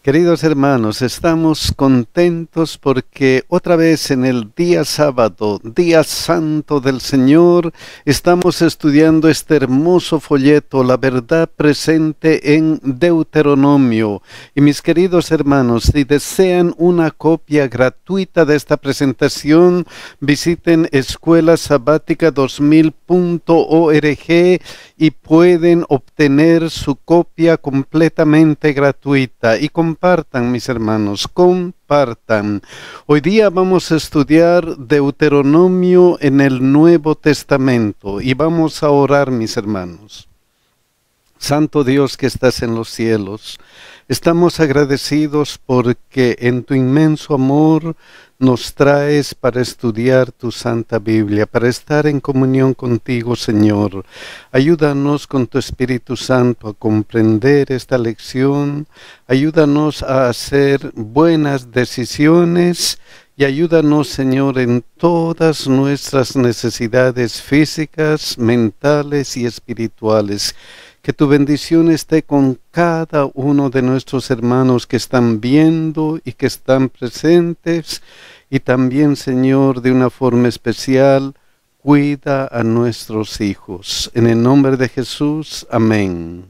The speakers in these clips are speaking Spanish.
Queridos hermanos, estamos contentos porque otra vez en el día sábado, día santo del Señor, estamos estudiando este hermoso folleto, La verdad presente en Deuteronomio. Y mis queridos hermanos, si desean una copia gratuita de esta presentación, visiten escuelasabatica2000.org y pueden obtener su copia completamente gratuita. Y compartan, mis hermanos, compartan. Hoy día vamos a estudiar Deuteronomio en el Nuevo Testamento y vamos a orar, mis hermanos. Santo Dios que estás en los cielos, estamos agradecidos porque en tu inmenso amor nos traes para estudiar tu Santa Biblia, para estar en comunión contigo, Señor. Ayúdanos con tu Espíritu Santo a comprender esta lección, ayúdanos a hacer buenas decisiones y ayúdanos, Señor, en todas nuestras necesidades físicas, mentales y espirituales. Que tu bendición esté con cada uno de nuestros hermanos que están viendo y que están presentes. Y también, Señor, de una forma especial, cuida a nuestros hijos. En el nombre de Jesús, amén.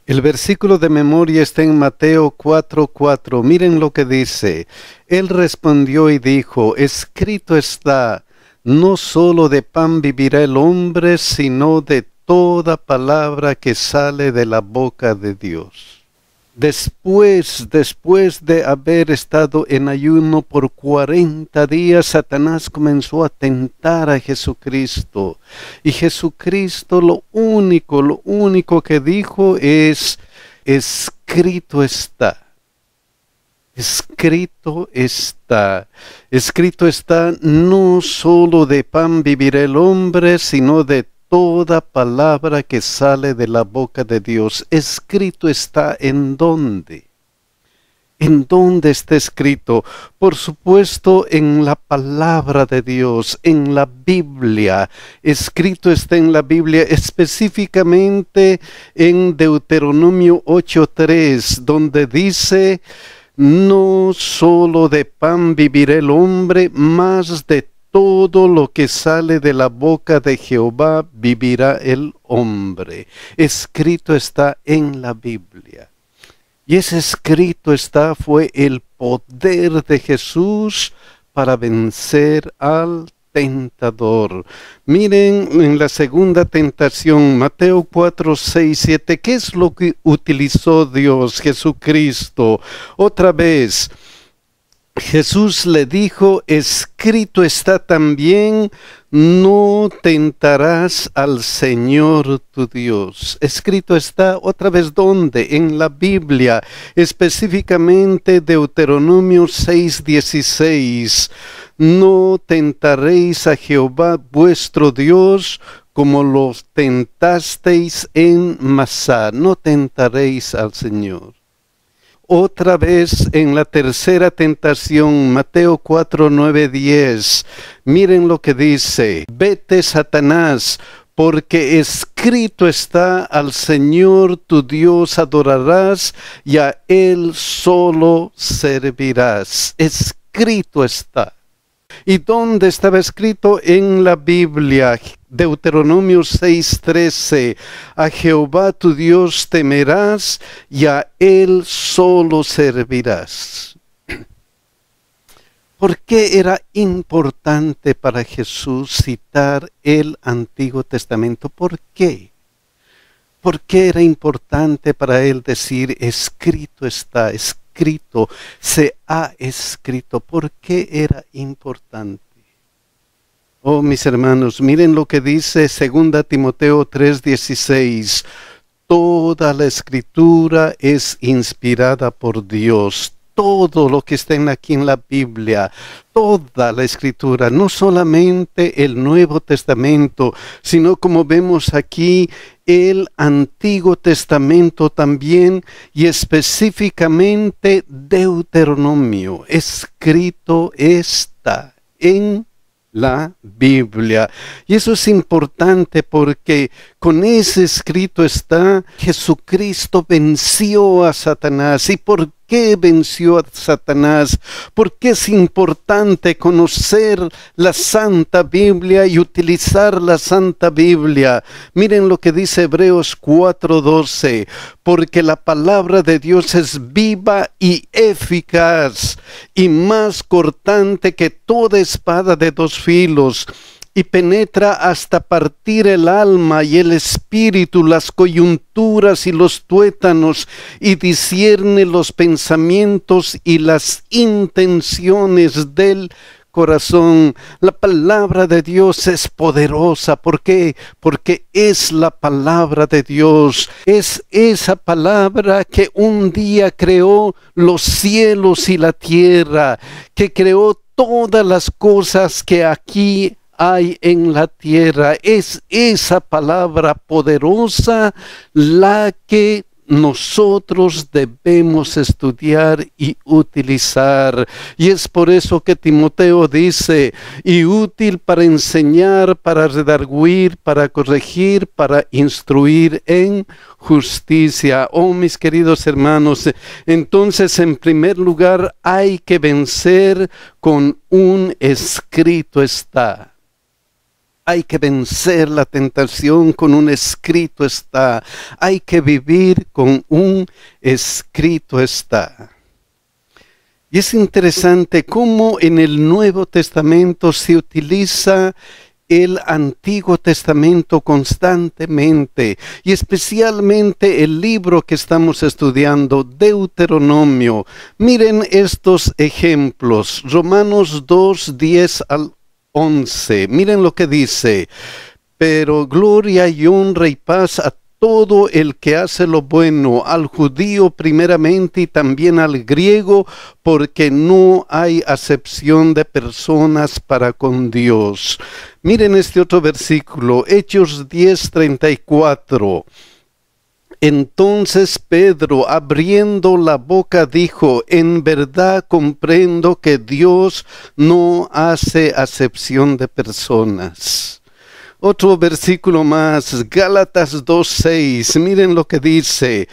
El versículo de memoria está en Mateo 4:4. Miren lo que dice. Él respondió y dijo, escrito está, no solo de pan vivirá el hombre, sino de toda palabra que sale de la boca de Dios. Después de haber estado en ayuno por 40 días, Satanás comenzó a tentar a Jesucristo. Y Jesucristo lo único que dijo es, escrito está. Escrito está. Escrito está, no solo de pan vivirá el hombre, sino de toda palabra que sale de la boca de Dios. Escrito está, ¿en dónde? ¿En dónde está escrito? Por supuesto, en la palabra de Dios, en la Biblia. Escrito está en la Biblia, específicamente en Deuteronomio 8:3, donde dice, no solo de pan vivirá el hombre, mas de todo lo que sale de la boca de Jehová vivirá el hombre. Escrito está en la Biblia. Y ese escrito está fue el poder de Jesús para vencer al tentador. Miren en la segunda tentación, Mateo 4:6-7, ¿qué es lo que utilizó Dios, Jesucristo? Otra vez, Jesús le dijo, escrito está también, no tentarás al Señor tu Dios. Escrito está, otra vez, ¿dónde? En la Biblia, específicamente Deuteronomio 6:16. No tentaréis a Jehová vuestro Dios como los tentasteis en Masá. No tentaréis al Señor. Otra vez en la tercera tentación, Mateo 4:9-10, miren lo que dice, vete Satanás, porque escrito está, al Señor tu Dios adorarás y a Él solo servirás. Escrito está. ¿Y dónde estaba escrito? En la Biblia. Deuteronomio 6:13, a Jehová tu Dios temerás y a Él solo servirás. ¿Por qué era importante para Jesús citar el Antiguo Testamento? ¿Por qué? ¿Por qué era importante para Él decir, escrito está, escrito, se ha escrito? ¿Por qué era importante? Oh, mis hermanos, miren lo que dice 2 Timoteo 3:16. Toda la Escritura es inspirada por Dios. Todo lo que está aquí en la Biblia, toda la Escritura, no solamente el Nuevo Testamento, sino como vemos aquí, el Antiguo Testamento también, y específicamente Deuteronomio. Escrito está en la Biblia. Y eso es importante porque con ese escrito está: Jesucristo venció a Satanás. ¿Y por qué venció a Satanás? Porque es importante conocer la Santa Biblia y utilizar la Santa Biblia. Miren lo que dice Hebreos 4:12: porque la palabra de Dios es viva y eficaz, y más cortante que toda espada de dos filos, y penetra hasta partir el alma y el espíritu, las coyunturas y los tuétanos, y discierne los pensamientos y las intenciones del corazón. La palabra de Dios es poderosa. ¿Por qué? Porque es la palabra de Dios. Es esa palabra que un día creó los cielos y la tierra, que creó todas las cosas que aquí hay en la tierra. Es esa palabra poderosa la que nosotros debemos estudiar y utilizar. Y es por eso que Timoteo dice: y útil para enseñar, para redarguir, para corregir, para instruir en justicia. Oh, mis queridos hermanos, entonces en primer lugar hay que vencer con un escrito está. Hay que vencer la tentación con un escrito está. Hay que vivir con un escrito está. Y es interesante cómo en el Nuevo Testamento se utiliza el Antiguo Testamento constantemente, y especialmente el libro que estamos estudiando, Deuteronomio. Miren estos ejemplos: Romanos 2:10 al 11. Miren lo que dice: pero gloria y honra y paz a todo el que hace lo bueno, al judío primeramente y también al griego, porque no hay acepción de personas para con Dios. Miren este otro versículo, Hechos 10:34. Entonces Pedro, abriendo la boca, dijo: en verdad comprendo que Dios no hace acepción de personas. Otro versículo más, Gálatas 2:6, miren lo que dice: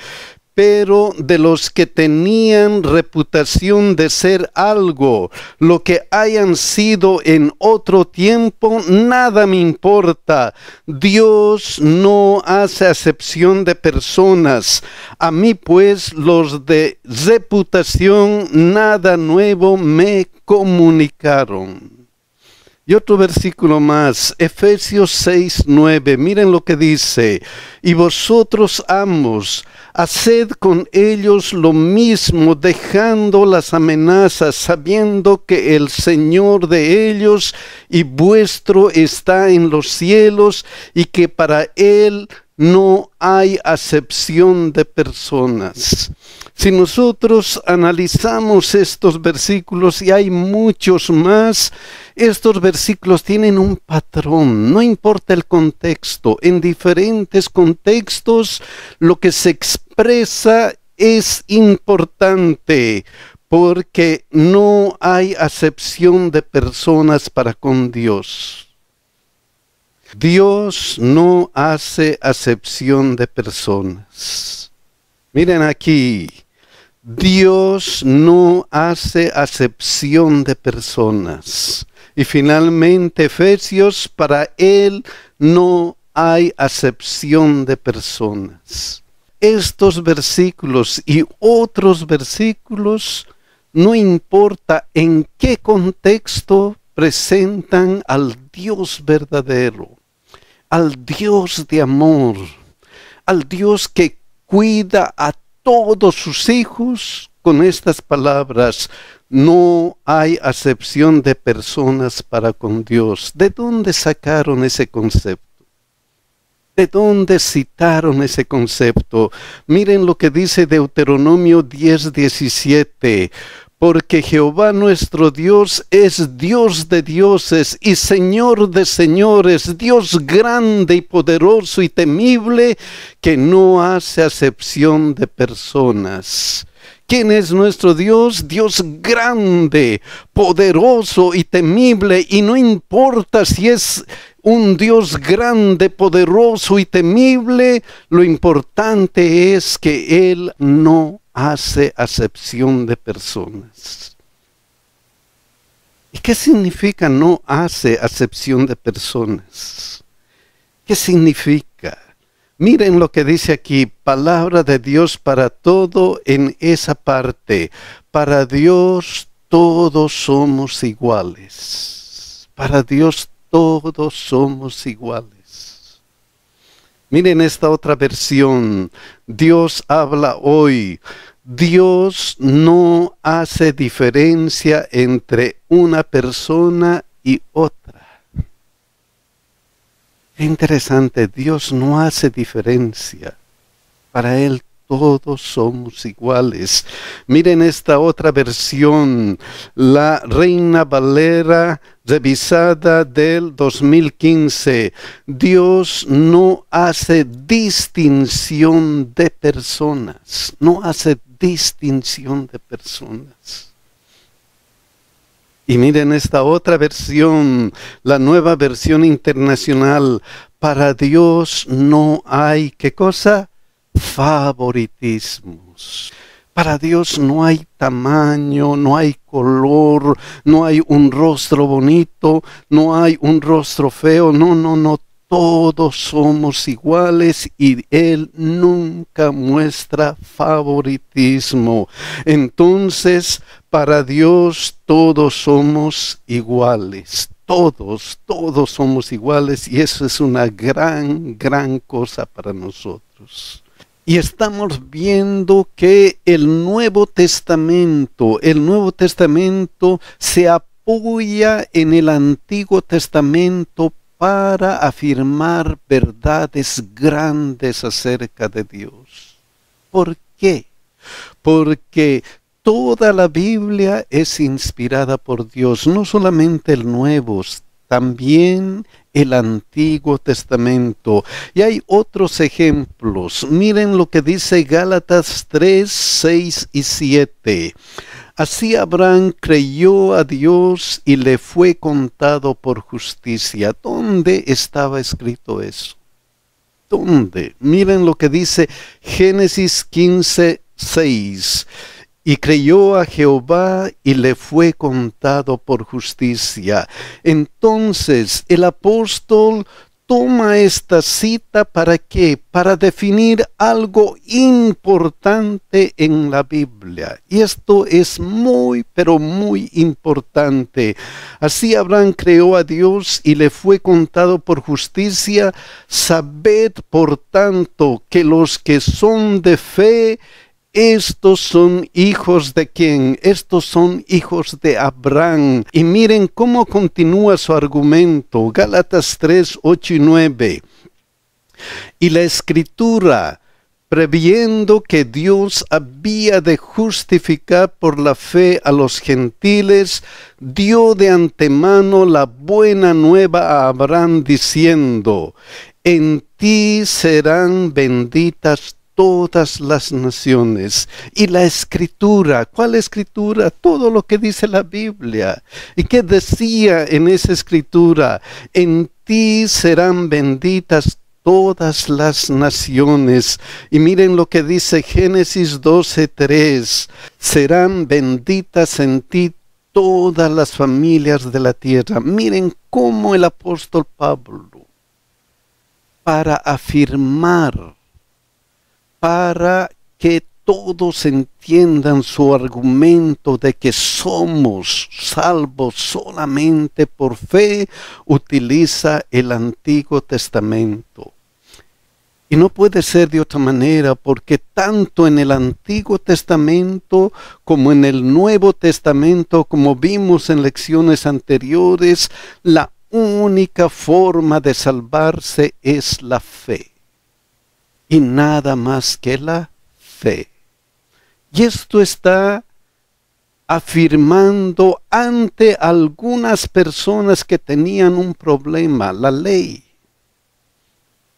pero de los que tenían reputación de ser algo, lo que hayan sido en otro tiempo, nada me importa. Dios no hace acepción de personas. A mí pues los de reputación nada nuevo me comunicaron. Y otro versículo más, Efesios 6:9, miren lo que dice: y vosotros, amos, haced con ellos lo mismo, dejando las amenazas, sabiendo que el Señor de ellos y vuestro está en los cielos, y que para Él no hay acepción de personas. Si nosotros analizamos estos versículos, y hay muchos más, estos versículos tienen un patrón, no importa el contexto. En diferentes contextos lo que se expresa es importante, porque no hay acepción de personas para con Dios. Dios no hace acepción de personas. Miren aquí, Dios no hace acepción de personas. Y finalmente Efesios, para Él no hay acepción de personas. Estos versículos y otros versículos, no importa en qué contexto, presentan al Dios verdadero, al Dios de amor, al Dios que cuida a todos sus hijos con estas palabras: no hay acepción de personas para con Dios. ¿De dónde sacaron ese concepto? ¿De dónde citaron ese concepto? Miren lo que dice Deuteronomio 10:17. Porque Jehová nuestro Dios es Dios de dioses y Señor de señores, Dios grande y poderoso y temible, que no hace acepción de personas. ¿Quién es nuestro Dios? Dios grande, poderoso y temible, y no importa si es un Dios grande, poderoso y temible, lo importante es que Él no hace acepción de personas. ¿Y qué significa no hace acepción de personas? ¿Qué significa? Miren lo que dice aquí, palabra de Dios para todo en esa parte. Para Dios todos somos iguales. Para Dios todos somos iguales. Miren esta otra versión. Dios habla hoy. Dios no hace diferencia entre una persona y otra. Qué interesante, Dios no hace diferencia. Para Él todos somos iguales. Miren esta otra versión, la Reina Valera revisada del 2015. Dios no hace distinción de personas. No hace distinción de personas. Y miren esta otra versión, la Nueva Versión Internacional. Para Dios no hay, ¿qué cosa? Favoritismos. Para Dios no hay tamaño, no hay color, no hay un rostro bonito, no hay un rostro feo, no. Todos somos iguales y Él nunca muestra favoritismo. Entonces, para Dios todos somos iguales. Todos somos iguales y eso es una gran cosa para nosotros. Y estamos viendo que el Nuevo Testamento se apoya en el Antiguo Testamento para afirmar verdades grandes acerca de Dios. ¿Por qué? Porque toda la Biblia es inspirada por Dios, no solamente el Nuevo, también el Antiguo Testamento. Y hay otros ejemplos. Miren lo que dice Gálatas 3, 6 y 7. Así Abraham creyó a Dios y le fue contado por justicia. ¿Dónde estaba escrito eso? ¿Dónde? Miren lo que dice Génesis 15, 6. Y creyó a Jehová y le fue contado por justicia. Entonces el apóstol toma esta cita ¿para qué? Para definir algo importante en la Biblia. Y esto es muy, pero muy importante. Así Abraham creó a Dios y le fue contado por justicia. Sabed, por tanto, que los que son de fe, estos son hijos de ¿quién? Estos son hijos de Abraham. Y miren cómo continúa su argumento. Gálatas 3, 8 y 9. Y la Escritura, previendo que Dios había de justificar por la fe a los gentiles, dio de antemano la buena nueva a Abraham diciendo: en ti serán benditas todas las naciones. Y la Escritura, ¿cuál Escritura? Todo lo que dice la Biblia. ¿Y qué decía en esa Escritura? En ti serán benditas todas las naciones. Y miren lo que dice Génesis 12, 3. Serán benditas en ti todas las familias de la tierra. Miren cómo el apóstol Pablo, para afirmar, para que todos entiendan su argumento de que somos salvos solamente por fe, utiliza el Antiguo Testamento. Y no puede ser de otra manera, porque tanto en el Antiguo Testamento como en el Nuevo Testamento, como vimos en lecciones anteriores, la única forma de salvarse es la fe. Y nada más que la fe. Y esto está afirmando ante algunas personas que tenían un problema, la ley.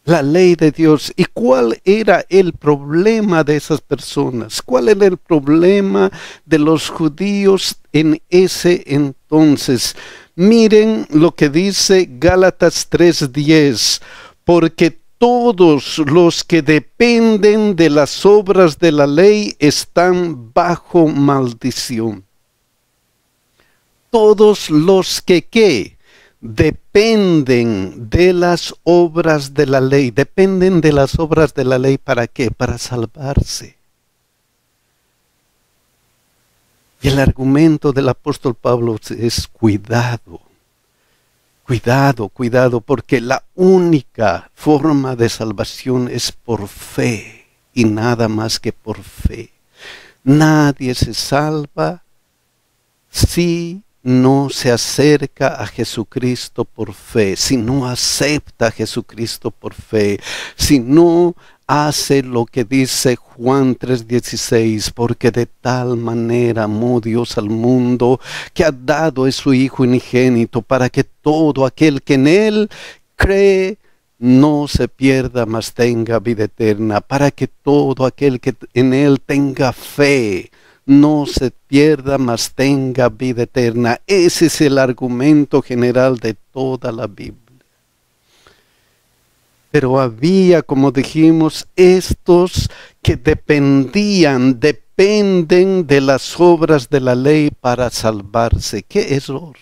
la ley de Dios. ¿Y cuál era el problema de esas personas? ¿Cuál era el problema de los judíos en ese entonces? Miren lo que dice Gálatas 3:10, porque todos los que dependen de las obras de la ley están bajo maldición. Todos los que, ¿qué? Dependen de las obras de la ley. Dependen de las obras de la ley, ¿para qué? Para salvarse. Y el argumento del apóstol Pablo es cuidado. Cuidado, cuidado, porque la única forma de salvación es por fe y nada más que por fe. Nadie se salva si no se acerca a Jesucristo por fe, si no acepta a Jesucristo por fe, si no hace lo que dice Juan 3:16, porque de tal manera amó Dios al mundo que ha dado a su Hijo unigénito para que todo aquel que en Él cree no se pierda, mas tenga vida eterna, para que todo aquel que en Él tenga fe no se pierda, mas tenga vida eterna. Ese es el argumento general de toda la Biblia. Pero había, como dijimos, estos que dependen de las obras de la ley para salvarse. ¡Qué error!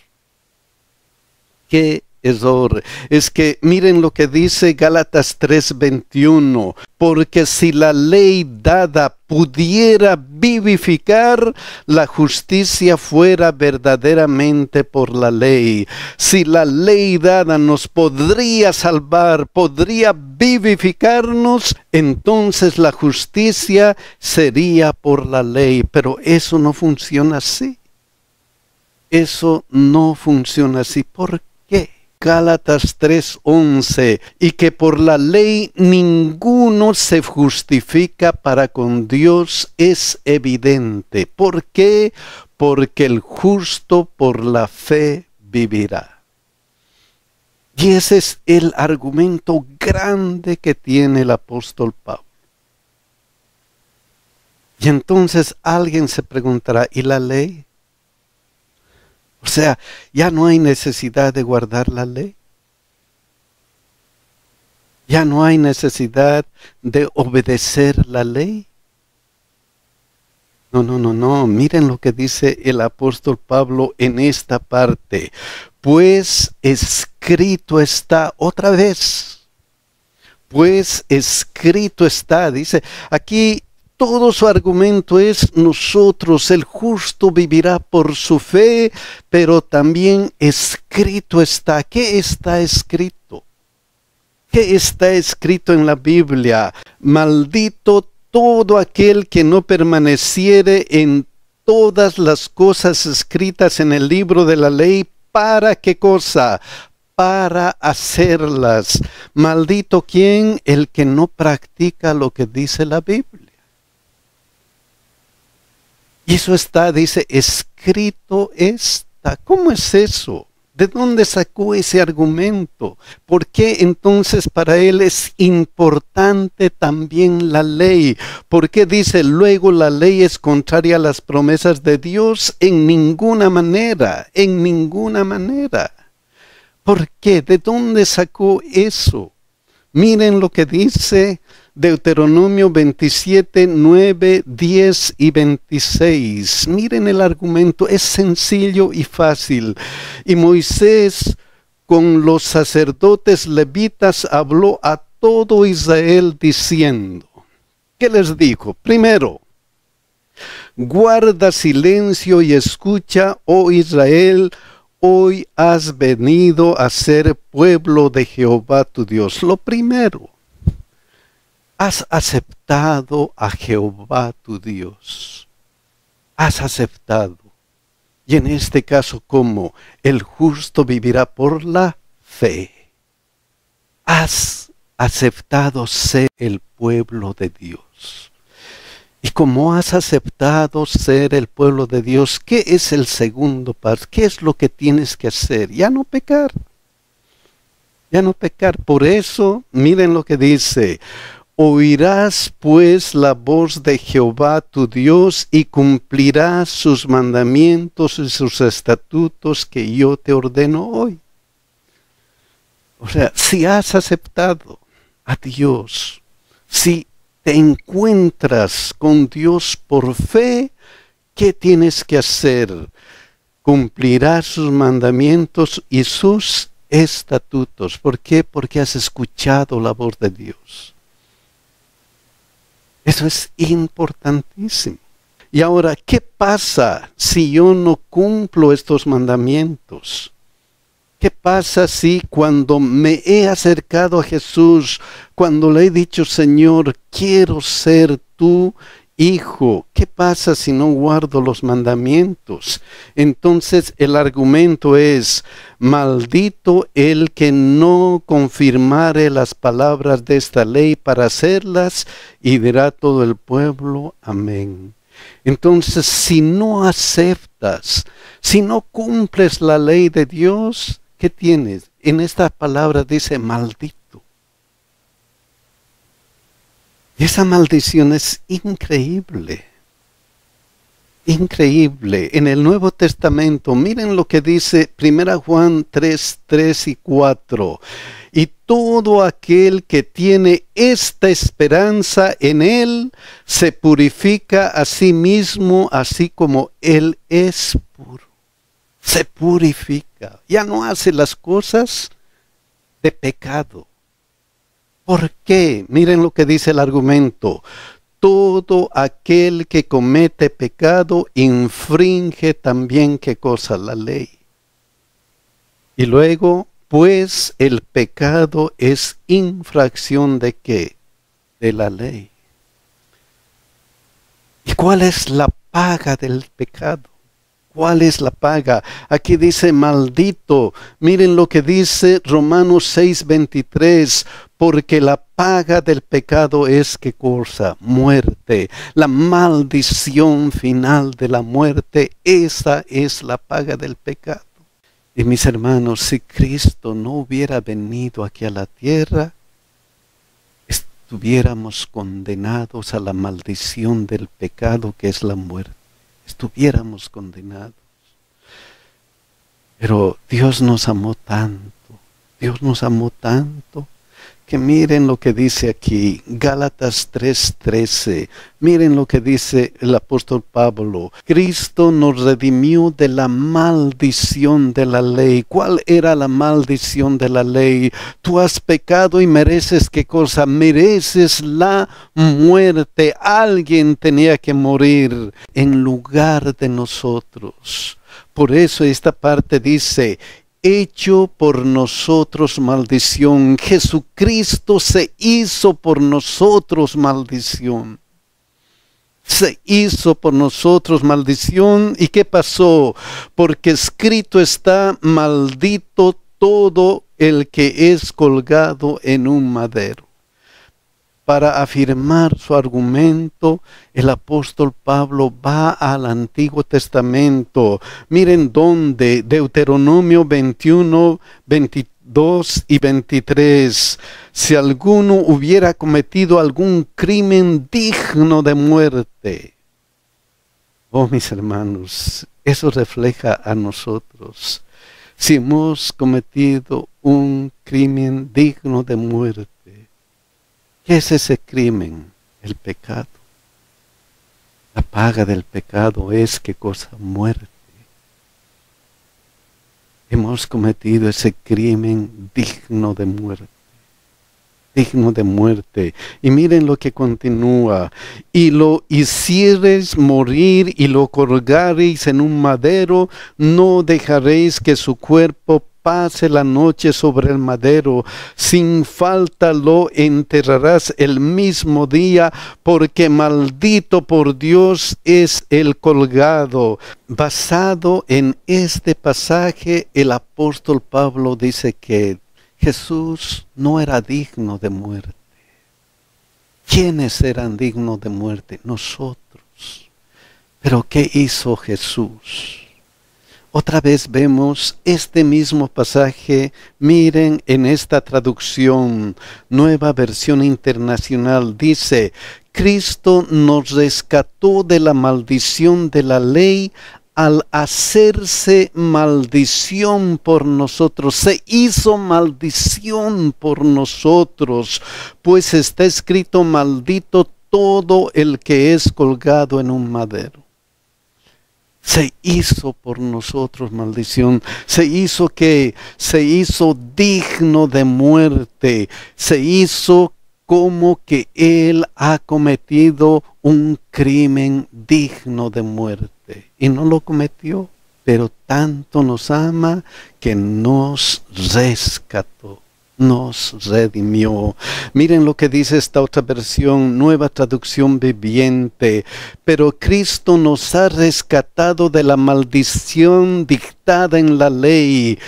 ¡Qué error! Es que miren lo que dice Gálatas 3:21. Porque si la ley dada pudiera vivificar, la justicia fuera verdaderamente por la ley. Si la ley dada nos podría salvar, podría vivificarnos, entonces la justicia sería por la ley. Pero eso no funciona así. Eso no funciona así. ¿Por qué? Gálatas 3:11, y que por la ley ninguno se justifica para con Dios es evidente. ¿Por qué? Porque el justo por la fe vivirá. Y ese es el argumento grande que tiene el apóstol Pablo. Y entonces alguien se preguntará, ¿y la ley? O sea, ya no hay necesidad de guardar la ley. Ya no hay necesidad de obedecer la ley. No. Miren lo que dice el apóstol Pablo en esta parte. Pues escrito está otra vez. Pues escrito está. Dice aquí. Todo su argumento es nosotros, el justo vivirá por su fe, pero también escrito está. ¿Qué está escrito? ¿Qué está escrito en la Biblia? Maldito todo aquel que no permaneciere en todas las cosas escritas en el libro de la ley. ¿Para qué cosa? Para hacerlas. Maldito ¿quién? El que no practica lo que dice la Biblia. Y eso está, dice, escrito está. ¿Cómo es eso? ¿De dónde sacó ese argumento? ¿Por qué entonces para él es importante también la ley? ¿Por qué dice luego la ley es contraria a las promesas de Dios? En ninguna manera, en ninguna manera. ¿Por qué? ¿De dónde sacó eso? Miren lo que dice Deuteronomio 27, 9, 10 y 26. Miren el argumento, es sencillo y fácil. Y Moisés con los sacerdotes levitas habló a todo Israel diciendo, ¿qué les dijo? Primero, guarda silencio y escucha, oh Israel, hoy has venido a ser pueblo de Jehová tu Dios. Lo primero. Has aceptado a Jehová tu Dios. Has aceptado. Y en este caso, ¿cómo? El justo vivirá por la fe. Has aceptado ser el pueblo de Dios. Y como has aceptado ser el pueblo de Dios, ¿qué es el segundo paso? ¿Qué es lo que tienes que hacer? Ya no pecar. Ya no pecar. Por eso, miren lo que dice. Oirás pues la voz de Jehová tu Dios y cumplirás sus mandamientos y sus estatutos que yo te ordeno hoy. O sea, si has aceptado a Dios, si te encuentras con Dios por fe, ¿qué tienes que hacer? Cumplirás sus mandamientos y sus estatutos. ¿Por qué? Porque has escuchado la voz de Dios. Eso es importantísimo. Y ahora, ¿qué pasa si yo no cumplo estos mandamientos? ¿Qué pasa si cuando me he acercado a Jesús, cuando le he dicho, Señor, quiero ser tu hijo? ¿Qué pasa si no guardo los mandamientos? Entonces el argumento es, maldito el que no confirmare las palabras de esta ley para hacerlas, y dirá todo el pueblo, amén. Entonces, si no aceptas, si no cumples la ley de Dios, ¿qué tienes? En esta palabra dice maldito. Y esa maldición es increíble. Increíble. En el Nuevo Testamento, miren lo que dice 1 Juan 3, 3 y 4. Y todo aquel que tiene esta esperanza en Él, se purifica a sí mismo, así como Él es puro. Se purifica. Ya no hace las cosas de pecado. ¿Por qué? Miren lo que dice el argumento. Todo aquel que comete pecado infringe también, ¿qué cosa? La ley. Y luego, pues el pecado es infracción ¿de qué? De la ley. ¿Y cuál es la paga del pecado? ¿Cuál es la paga? Aquí dice maldito. Miren lo que dice Romanos 6:23. Porque la paga del pecado es ¿qué cosa? Muerte. La maldición final de la muerte, esa es la paga del pecado. Y mis hermanos, si Cristo no hubiera venido aquí a la tierra, estuviéramos condenados a la maldición del pecado que es la muerte. Estuviéramos condenados. Pero Dios nos amó tanto, Dios nos amó tanto, que miren lo que dice aquí, Gálatas 3:13, miren lo que dice el apóstol Pablo, Cristo nos redimió de la maldición de la ley. ¿Cuál era la maldición de la ley? Tú has pecado y mereces, ¿qué cosa? Mereces la muerte. Alguien tenía que morir en lugar de nosotros. Por eso esta parte dice, hecho por nosotros maldición. Jesucristo se hizo por nosotros maldición. Se hizo por nosotros maldición. ¿Y qué pasó? Porque escrito está, maldito todo el que es colgado en un madero. Para afirmar su argumento, el apóstol Pablo va al Antiguo Testamento. Miren dónde, Deuteronomio 21, 22 y 23. Si alguno hubiera cometido algún crimen digno de muerte. Oh, mis hermanos, eso refleja a nosotros. Si hemos cometido un crimen digno de muerte, ¿qué es ese crimen? El pecado. La paga del pecado es, ¿qué cosa? Muerte. Hemos cometido ese crimen digno de muerte. Digno de muerte. Y miren lo que continúa. Y lo hiciereis morir y lo colgareis en un madero, no dejaréis que su cuerpo pase la noche sobre el madero, sin falta lo enterrarás el mismo día, porque maldito por Dios es el colgado. Basado en este pasaje, el apóstol Pablo dice que Jesús no era digno de muerte. ¿Quiénes eran dignos de muerte? Nosotros. ¿Pero qué hizo Jesús? Otra vez vemos este mismo pasaje, miren en esta traducción, Nueva Versión Internacional, dice, Cristo nos rescató de la maldición de la ley al hacerse maldición por nosotros, se hizo maldición por nosotros, pues está escrito, maldito todo el que es colgado en un madero. Se hizo por nosotros maldición, se hizo digno de muerte, se hizo como que Él ha cometido un crimen digno de muerte. Y no lo cometió, pero tanto nos ama que nos rescató, nos redimió. Miren lo que dice esta otra versión, Nueva Traducción Viviente. Pero Cristo nos ha rescatado de la maldición dictada en la ley.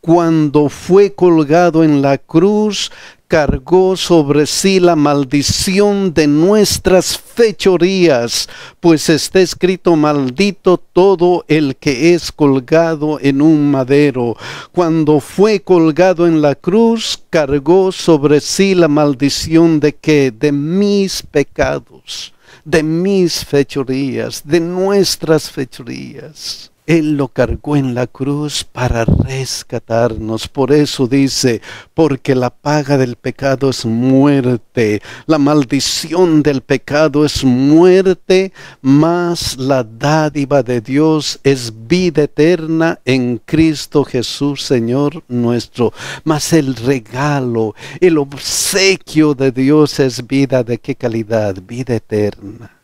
Cuando fue colgado en la cruz, cargó sobre sí la maldición de nuestras fechorías, pues está escrito, maldito todo el que es colgado en un madero. Cuando fue colgado en la cruz, cargó sobre sí la maldición de ¿qué? De mis pecados, de mis fechorías, de nuestras fechorías. Él lo cargó en la cruz para rescatarnos. Por eso dice, porque la paga del pecado es muerte. La maldición del pecado es muerte, mas la dádiva de Dios es vida eterna en Cristo Jesús, Señor nuestro. Mas el regalo, el obsequio de Dios es vida ¿de qué calidad? Vida eterna.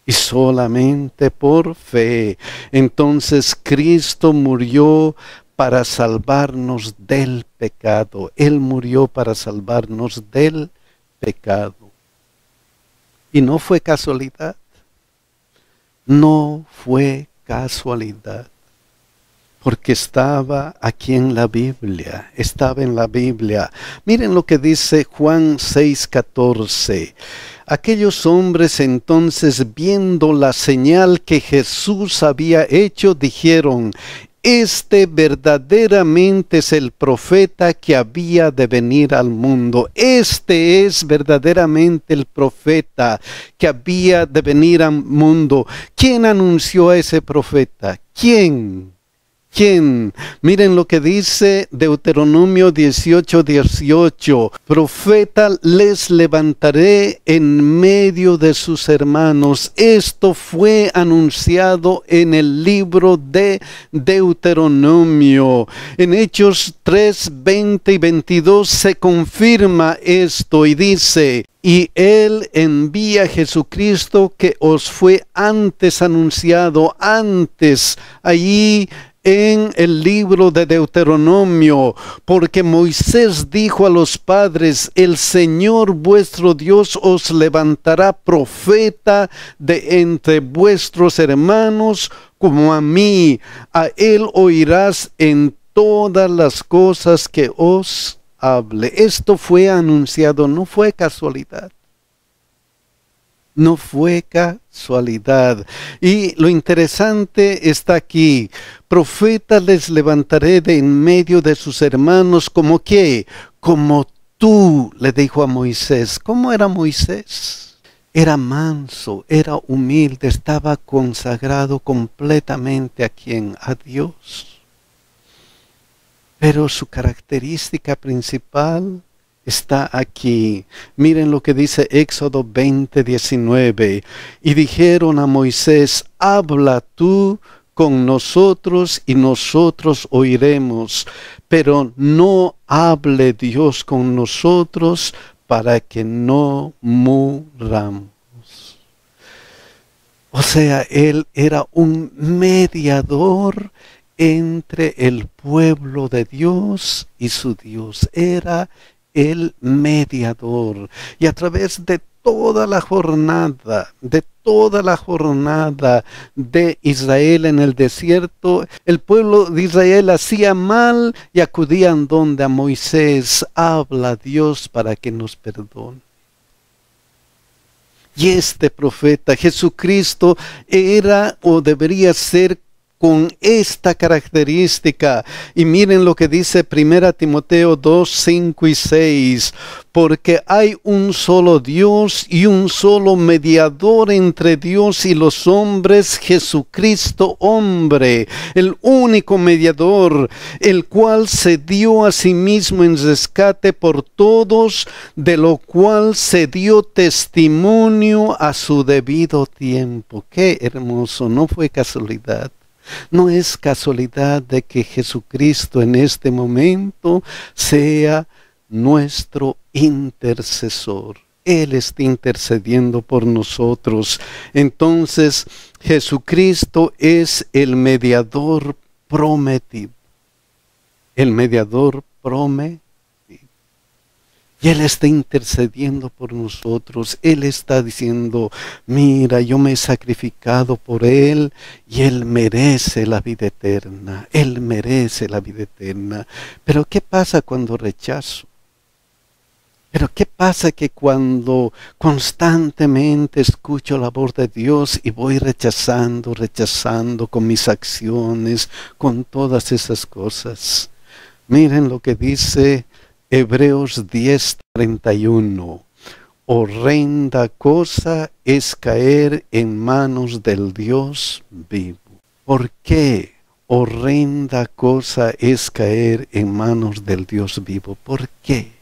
Y solamente por fe. Entonces Cristo murió para salvarnos del pecado. Él murió para salvarnos del pecado. Y no fue casualidad. No fue casualidad. Porque estaba aquí en la Biblia, estaba en la Biblia. Miren lo que dice Juan 6:14. Aquellos hombres entonces, viendo la señal que Jesús había hecho, dijeron, este verdaderamente es el profeta que había de venir al mundo. Este es verdaderamente el profeta que había de venir al mundo. ¿Quién anunció a ese profeta? ¿Quién? ¿Quién? Miren lo que dice Deuteronomio 18:18. Profeta les levantaré en medio de sus hermanos. Esto fue anunciado en el libro de Deuteronomio. En Hechos 3:20 y 22 se confirma esto y dice, y Él envía a Jesucristo que os fue antes anunciado, antes allí en el libro de Deuteronomio, porque Moisés dijo a los padres, el Señor vuestro Dios os levantará profeta de entre vuestros hermanos como a mí. A Él oirás en todas las cosas que os hable. Esto fue anunciado, no fue casualidad. No fue casualidad. Y lo interesante está aquí. Profeta les levantaré de en medio de sus hermanos, como que, como tú, le dijo a Moisés. ¿Cómo era Moisés? Era manso, era humilde, estaba consagrado completamente a ¿quién? A Dios. Pero su característica principal está aquí. Miren lo que dice Éxodo 20:19. Y dijeron a Moisés, habla tú con nosotros y nosotros oiremos, pero no hable Dios con nosotros para que no muramos. O sea, él era un mediador entre el pueblo de Dios y su Dios. Era el mediador. Y a través de toda la jornada de Israel en el desierto, el pueblo de Israel hacía mal y acudían donde a Moisés, habla Dios para que nos perdone. Y este profeta, Jesucristo, era o debería ser con esta característica. Y miren lo que dice 1 Timoteo 2, 5 y 6. Porque hay un solo Dios y un solo mediador entre Dios y los hombres, Jesucristo hombre, el único mediador, el cual se dio a sí mismo en rescate por todos, de lo cual se dio testimonio a su debido tiempo. Qué hermoso, no fue casualidad. No es casualidad de que Jesucristo en este momento sea nuestro intercesor. Él está intercediendo por nosotros. Entonces, Jesucristo es el mediador prometido. El mediador prometido. Y Él está intercediendo por nosotros. Él está diciendo, mira, yo me he sacrificado por Él y Él merece la vida eterna. Él merece la vida eterna. Pero ¿qué pasa cuando rechazo? Pero ¿qué pasa que cuando constantemente escucho la voz de Dios y voy rechazando con mis acciones, con todas esas cosas? Miren lo que dice Hebreos 10:31. Horrenda cosa es caer en manos del Dios vivo. ¿Por qué? Horrenda cosa es caer en manos del Dios vivo. ¿Por qué?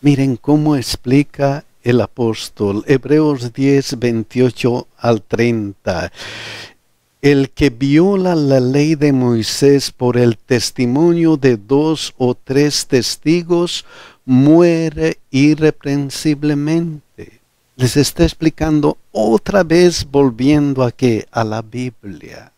Miren cómo explica el apóstol, Hebreos 10, 28 al 30. El que viola la ley de Moisés por el testimonio de 2 o 3 testigos, muere irreprensiblemente. Les está explicando otra vez, volviendo a ¿qué? A la Biblia.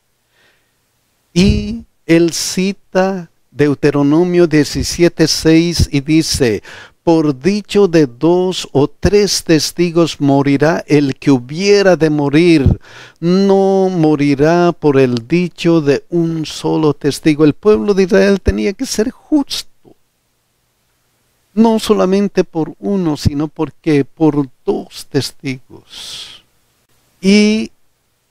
Y él cita Deuteronomio 17:6 y dice, por dicho de 2 o 3 testigos morirá el que hubiera de morir, no morirá por el dicho de un solo testigo. El pueblo de Israel tenía que ser justo, no solamente por uno, sino porque por 2 testigos. Y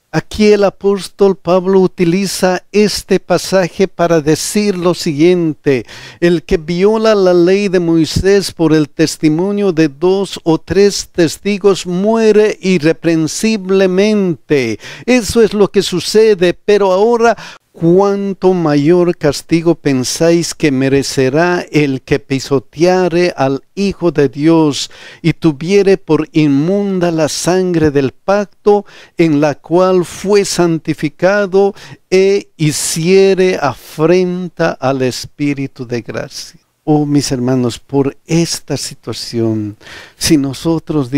aquí el apóstol Pablo utiliza este pasaje para decir lo siguiente: el que viola la ley de Moisés por el testimonio de 2 o 3 testigos muere irreprensiblemente. Eso es lo que sucede, pero ahora, ¿cuánto mayor castigo pensáis que merecerá el que pisoteare al Hijo de Dios y tuviere por inmunda la sangre del pacto en la cual fue santificado e hiciere afrenta al Espíritu de gracia? Oh, mis hermanos, por esta situación, si nosotros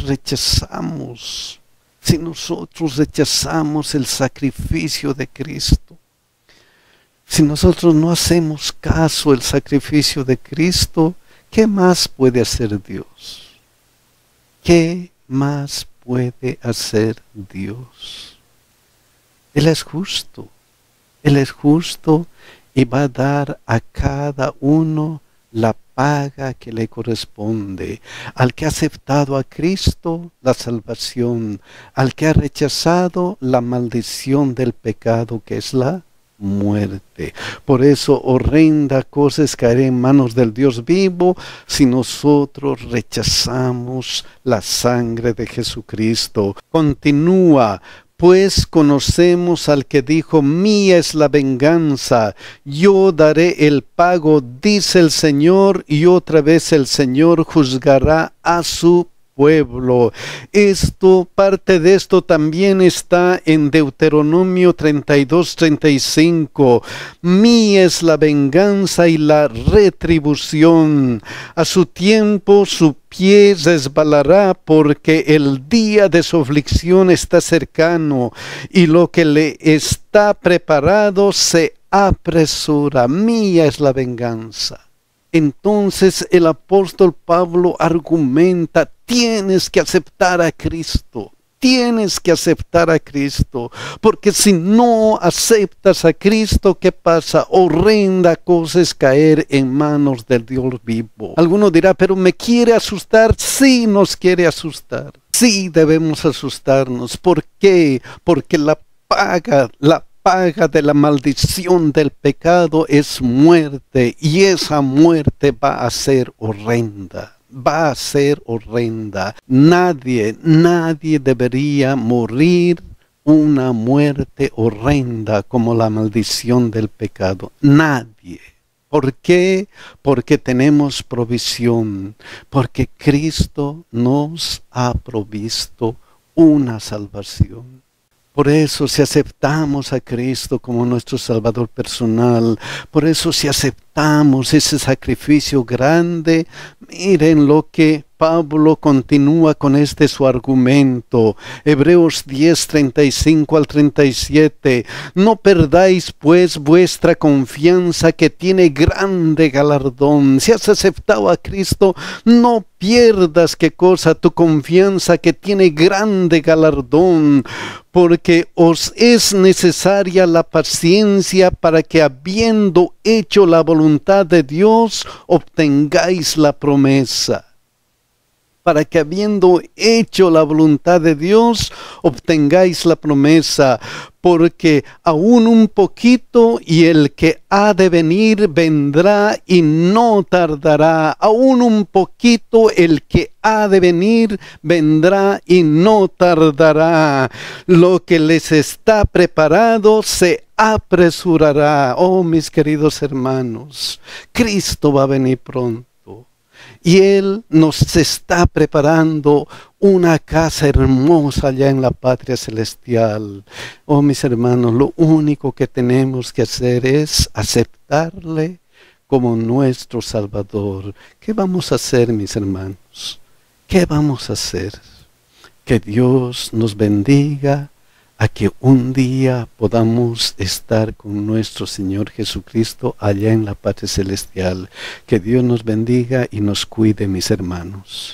rechazamos, si nosotros rechazamos el sacrificio de Cristo, si nosotros no hacemos caso al sacrificio de Cristo, ¿qué más puede hacer Dios? ¿Qué más puede hacer Dios? Él es justo. Él es justo y va a dar a cada uno la paga que le corresponde. Al que ha aceptado a Cristo, la salvación. Al que ha rechazado, la maldición del pecado, que es la muerte. Por eso, horrenda cosa es caer en manos del Dios vivo si nosotros rechazamos la sangre de Jesucristo. Continúa. Pues conocemos al que dijo, mía es la venganza, yo daré el pago, dice el Señor, y otra vez el Señor juzgará a su pueblo. Parte de esto también está en Deuteronomio 32:35. Mía es la venganza y la retribución. A su tiempo su pie resbalará, porque el día de su aflicción está cercano, y lo que le está preparado se apresura. Mía es la venganza. Entonces el apóstol Pablo argumenta, tienes que aceptar a Cristo. Tienes que aceptar a Cristo, porque si no aceptas a Cristo, ¿qué pasa? Horrenda cosa es caer en manos del Dios vivo. Alguno dirá, pero ¿me quiere asustar? Sí, nos quiere asustar. Sí, debemos asustarnos. ¿Por qué? Porque la la paga de la maldición del pecado es muerte, y esa muerte va a ser horrenda. Va a ser horrenda. Nadie debería morir una muerte horrenda como la maldición del pecado. Nadie. ¿Por qué? Porque tenemos provisión. Porque Cristo nos ha provisto una salvación. Por eso si aceptamos a Cristo como nuestro Salvador personal, por eso si aceptamos ese sacrificio grande, miren lo que Pablo continúa con su argumento. Hebreos 10, 35 al 37. No perdáis pues vuestra confianza, que tiene grande galardón. Si has aceptado a Cristo, no pierdas tu confianza, que tiene grande galardón, porque os es necesaria la paciencia, para que habiendo hecho la voluntad de Dios, obtengáis la promesa. Para que habiendo hecho la voluntad de Dios, obtengáis la promesa. Porque aún un poquito, y el que ha de venir vendrá y no tardará. Aún un poquito, el que ha de venir vendrá y no tardará. Lo que les está preparado se apresurará. Oh, mis queridos hermanos, Cristo va a venir pronto. Y Él nos está preparando una casa hermosa allá en la patria celestial. Oh, mis hermanos, lo único que tenemos que hacer es aceptarle como nuestro Salvador. ¿Qué vamos a hacer, mis hermanos? ¿Qué vamos a hacer? Que Dios nos bendiga, a que un día podamos estar con nuestro Señor Jesucristo allá en la patria celestial. Que Dios nos bendiga y nos cuide, mis hermanos.